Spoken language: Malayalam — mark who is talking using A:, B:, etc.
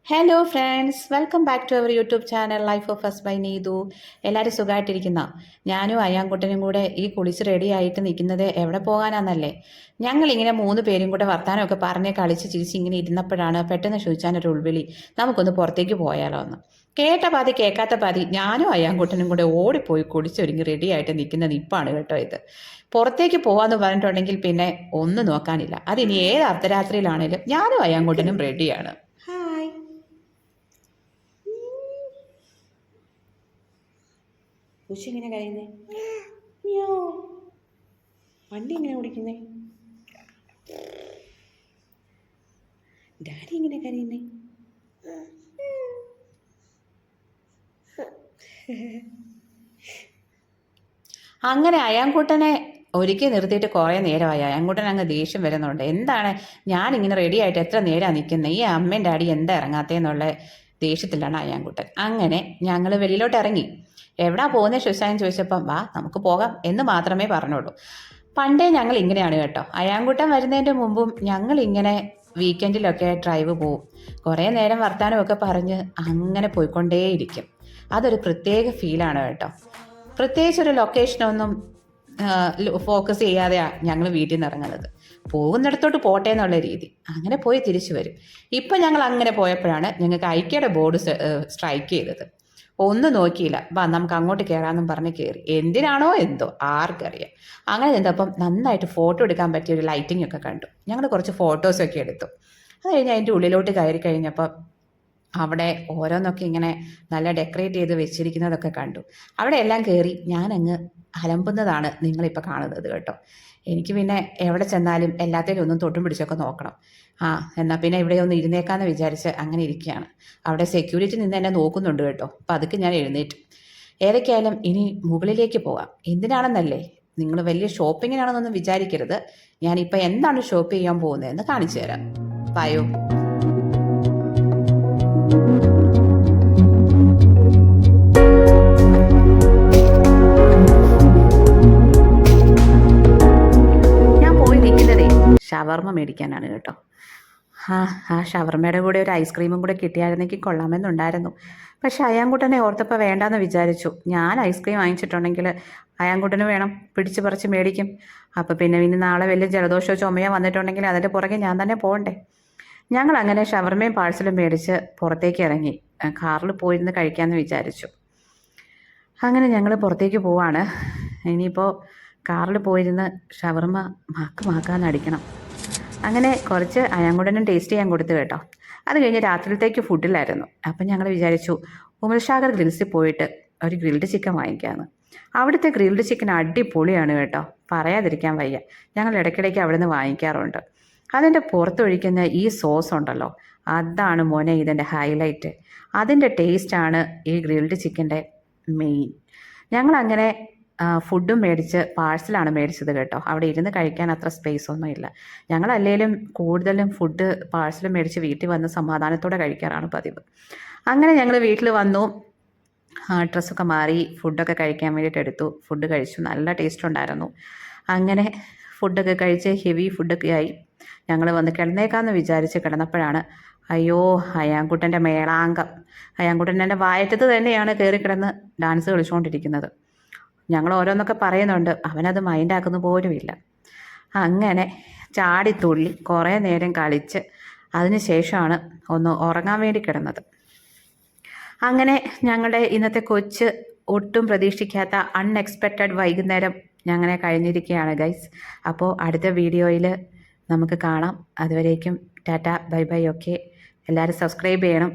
A: Hello friends, welcome back to our YouTube channel life of us by Neethu. എല്ലാവരും സുഖമായിട്ടിരിക്കുന്ന ഞാനും അയ്യാൻകുട്ടനും കൂടെ ഈ കുളിച്ച് റെഡി ആയിട്ട് നിൽക്കുന്നത് എവിടെ പോകാനാന്നല്ലേ. ഞങ്ങളിങ്ങനെ 3 പേരും കൂടെ വർത്താനമൊക്കെ പറഞ്ഞ് കളിച്ച് ചിരിച്ച് ഇങ്ങനെ ഇരുന്നപ്പോഴാണ് പെട്ടെന്ന് ചോദിച്ചാനൊരു ഉൾവിളി, നമുക്കൊന്ന് പുറത്തേക്ക് പോയാലോ എന്ന്. കേട്ട പാതി കേൾക്കാത്ത പാതി ഞാനും അയ്യാൻകുട്ടനും കൂടെ ഓടിപ്പോയി കുളിച്ചൊരുങ്ങി റെഡി ആയിട്ട് നിൽക്കുന്ന നിപ്പാണ് കേട്ടോ ഇത്. പുറത്തേക്ക് പോകാമെന്ന് പറഞ്ഞിട്ടുണ്ടെങ്കിൽ പിന്നെ ഒന്നും നോക്കാനില്ല. അതിനി ഏത് അർദ്ധരാത്രിയിലാണേലും ഞാനും അയ്യാൻകുട്ടനും റെഡിയാണ്. പൂച്ച എങ്ങനെ കരയുന്നേ? വണ്ടി എങ്ങനെ ഓടിക്കുന്നേ? ഡാഡി എങ്ങനെ കരയുന്നേ? അങ്ങനെ അയാൻകുട്ടനെ ഒരിക്കൽ നിർത്തിയിട്ട് കുറേ നേരമായി. അയാൻകുട്ടൻ അങ്ങ് ദേഷ്യം വരുന്നുണ്ട്. എന്താണ് ഞാനിങ്ങനെ റെഡി ആയിട്ട് എത്ര നേരമാണ് നിൽക്കുന്നത്, ഈ അമ്മയും ഡാഡി എന്താ ഇറങ്ങാത്തേന്നുള്ള ദേഷ്യത്തിലാണ് അയാൻകുട്ടൻ. അങ്ങനെ ഞങ്ങൾ വെളിയിലോട്ട് ഇറങ്ങി. എവിടാ പോകുന്നത് ശുശാൻ ചോദിച്ചപ്പം വാ നമുക്ക് പോകാം എന്ന് മാത്രമേ പറഞ്ഞുള്ളൂ. പണ്ടേ ഞങ്ങൾ ഇങ്ങനെയാണ് കേട്ടോ. അയാൻകുട്ടൻ വരുന്നതിൻ്റെ മുമ്പും ഞങ്ങൾ ഇങ്ങനെ വീക്കെൻഡിലൊക്കെ ഡ്രൈവ് പോവും. കുറേ നേരം വർത്താനമൊക്കെ പറഞ്ഞ് അങ്ങനെ പോയിക്കൊണ്ടേയിരിക്കും. അതൊരു പ്രത്യേക ഫീലാണ് കേട്ടോ. പ്രത്യേകിച്ചൊരു ലൊക്കേഷനൊന്നും ഫോക്കസ് ചെയ്യാതെയാണ് ഞങ്ങൾ വീട്ടിൽ നിന്ന് ഇറങ്ങുന്നത്. പോകുന്നിടത്തോട്ട് പോട്ടെ എന്നുള്ള രീതി. അങ്ങനെ പോയി തിരിച്ചു വരും. ഇപ്പം ഞങ്ങൾ അങ്ങനെ പോയപ്പോഴാണ് ഞങ്ങൾക്ക് ഐക്യയുടെ ബോർഡ് സ്ട്രൈക്ക് ചെയ്തത്. ഒന്നും നോക്കിയില്ല, വാ നമുക്ക് അങ്ങോട്ട് കയറാമെന്നും പറഞ്ഞ് കയറി. എന്തിനാണോ എന്തോ ആർക്കറിയാം. അങ്ങനെ നിന്നപ്പം നന്നായിട്ട് ഫോട്ടോ എടുക്കാൻ പറ്റിയ ഒരു ലൈറ്റിംഗ് ഒക്കെ കണ്ടു. ഞങ്ങൾ കുറച്ച് ഫോട്ടോസൊക്കെ എടുത്തു. അത് കഴിഞ്ഞ് അതിൻ്റെ ഉള്ളിലോട്ട് കയറി കഴിഞ്ഞപ്പം അവിടെ ഓരോന്നൊക്കെ ഇങ്ങനെ നല്ല ഡെക്കറേറ്റ് ചെയ്ത് വെച്ചിരിക്കുന്നതൊക്കെ കണ്ടു. അവിടെ എല്ലാം കയറി ഞാനങ്ങ് അലമ്പുന്നതാണ് നിങ്ങളിപ്പോൾ കാണുന്നത് കേട്ടോ. എനിക്ക് പിന്നെ എവിടെ ചെന്നാലും എല്ലാത്തിലും ഒന്നും തൊട്ടും പിടിച്ചൊക്കെ നോക്കണം. എന്നാൽ പിന്നെ ഇവിടെ ഒന്ന് ഇരുന്നേക്കാന്ന് വിചാരിച്ച് അങ്ങനെ ഇരിക്കുകയാണ്. അവിടെ സെക്യൂരിറ്റി നിന്ന് എന്നെ നോക്കുന്നുണ്ട് കേട്ടോ. അപ്പം അതൊക്കെ ഞാൻ എഴുന്നേറ്റു. ഏതൊക്കെയായാലും ഇനി മുകളിലേക്ക് പോകാം. എന്തിനാണെന്നല്ലേ, നിങ്ങൾ വലിയ ഷോപ്പിങ്ങിനാണെന്നൊന്നും വിചാരിക്കരുത്. ഞാനിപ്പോൾ എന്താണ് ഷോപ്പ് ചെയ്യാൻ പോകുന്നതെന്ന് കാണിച്ചു തരാം. പായോ. ഞാൻ പോയി നിൽക്കുന്നതേ ഷവർമ മേടിക്കാനാണ് കേട്ടോ. ആ ഷവർമയുടെ കൂടെ ഒരു ഐസ്ക്രീമും കൂടെ കിട്ടിയായിരുന്നെങ്കിൽ കൊള്ളാമെന്നുണ്ടായിരുന്നു. പക്ഷെ അയാൻകുട്ടനെ ഓർത്തപ്പോൾ വേണ്ടാന്ന് വിചാരിച്ചു. ഞാൻ ഐസ്ക്രീം വാങ്ങിച്ചിട്ടുണ്ടെങ്കിൽ അയാൻകുട്ടന് വേണം, പിടിച്ച് പറിച്ച് മേടിക്കും. അപ്പോൾ പിന്നെ നാളെ വലിയ ജലദോഷമോ ചുമയോ വന്നിട്ടുണ്ടെങ്കിൽ അതിൻ്റെ പുറകെ ഞാൻ തന്നെ പോകണ്ടേ. ഞങ്ങൾ അങ്ങനെ ഷവർമയും പാഴ്സലും മേടിച്ച് പുറത്തേക്ക് ഇറങ്ങി. കാറിൽ പോയിരുന്ന് കഴിക്കാമെന്ന് വിചാരിച്ചു. അങ്ങനെ ഞങ്ങൾ പുറത്തേക്ക് പോവാണ്. ഇനിയിപ്പോൾ കാറിൽ പോയിരുന്ന് ഷവർമ മാക്കാന്ന് അടിക്കണം. അങ്ങനെ കുറച്ച് അയാൻകുട്ടനും ടേസ്റ്റ് ചെയ്യാൻ കൊടുത്തു കേട്ടോ. അത് കഴിഞ്ഞ് രാത്രിയിലത്തേക്ക് ഫുഡിലായിരുന്നു. അപ്പം ഞങ്ങൾ വിചാരിച്ചു ഉമൽസാഗർ ഗ്രിൽസിൽ പോയിട്ട് ഒരു ഗ്രിൽഡ് ചിക്കൻ വാങ്ങിക്കാമെന്ന്. അവിടുത്തെ ഗ്രിൽഡ് ചിക്കൻ അടിപൊളിയാണ് കേട്ടോ, പറയാതിരിക്കാൻ വയ്യ. ഞങ്ങൾ ഇടയ്ക്കിടയ്ക്ക് അവിടെ നിന്ന് വാങ്ങിക്കാറുണ്ട്. അതിൻ്റെ പുറത്തൊഴിക്കുന്ന ഈ സോസ് ഉണ്ടല്ലോ, അതാണ് മോനെ ഇതിൻ്റെ ഹൈലൈറ്റ്. അതിൻ്റെ ടേസ്റ്റാണ് ഈ ഗ്രിൽഡ് ചിക്കൻ്റെ മെയിൻ. ഞങ്ങളങ്ങനെ ഫുഡും മേടിച്ച് പാഴ്സലാണ് മേടിച്ചത് കേട്ടോ. അവിടെ ഇരുന്ന് കഴിക്കാൻ അത്ര സ്പേസ് ഒന്നും ഇല്ല. ഞങ്ങളല്ലേലും കൂടുതലും ഫുഡ് പാഴ്സൽ മേടിച്ച് വീട്ടിൽ വന്ന് സമാധാനത്തോടെ കഴിക്കാറാണ് പതിവ്. അങ്ങനെ ഞങ്ങൾ വീട്ടിൽ വന്നു, ഡ്രസ്സൊക്കെ മാറി ഫുഡൊക്കെ കഴിക്കാൻ വേണ്ടിയിട്ട് എടുത്തു. ഫുഡ് കഴിച്ചു, നല്ല ടേസ്റ്റ് ഉണ്ടായിരുന്നു. അങ്ങനെ ഫുഡൊക്കെ കഴിച്ച് ഹെവി ഫുഡൊക്കെ ആയി. ഞങ്ങൾ വന്ന് കിടന്നേക്കാമെന്ന് വിചാരിച്ച് കിടന്നപ്പോഴാണ് അയ്യോ അയാൻകുട്ടൻ്റെ മേളാങ്കം. അയാൻകുട്ടൻ്റെ വായറ്റത്ത് തന്നെയാണ് കയറി കിടന്ന് ഡാൻസ് കളിച്ചുകൊണ്ടിരിക്കുന്നത്. ഞങ്ങൾ ഓരോന്നൊക്കെ പറയുന്നുണ്ട്, അവനത് മൈൻഡാക്കുന്ന പോലുമില്ല. അങ്ങനെ ചാടിത്തുള്ളി കുറേ നേരം കളിച്ച് അതിന് ശേഷമാണ് ഒന്ന് ഉറങ്ങാൻ വേണ്ടി കിടന്നത്. അങ്ങനെ ഞങ്ങളുടെ ഇന്നത്തെ കൊച്ച് ഒട്ടും പ്രതീക്ഷിക്കാത്ത അൺഎക്സ്പെക്റ്റഡ് വൈകുന്നേരം ഞങ്ങനെ കഴിഞ്ഞിരിക്കുകയാണ് ഗൈസ്. അപ്പോൾ അടുത്ത വീഡിയോയിൽ നമുക്ക് കാണാം. അതുവരേക്കും ടാറ്റ ബൈ ബൈ. ഓക്കെ, എല്ലാവരും സബ്സ്ക്രൈബ് ചെയ്യണം.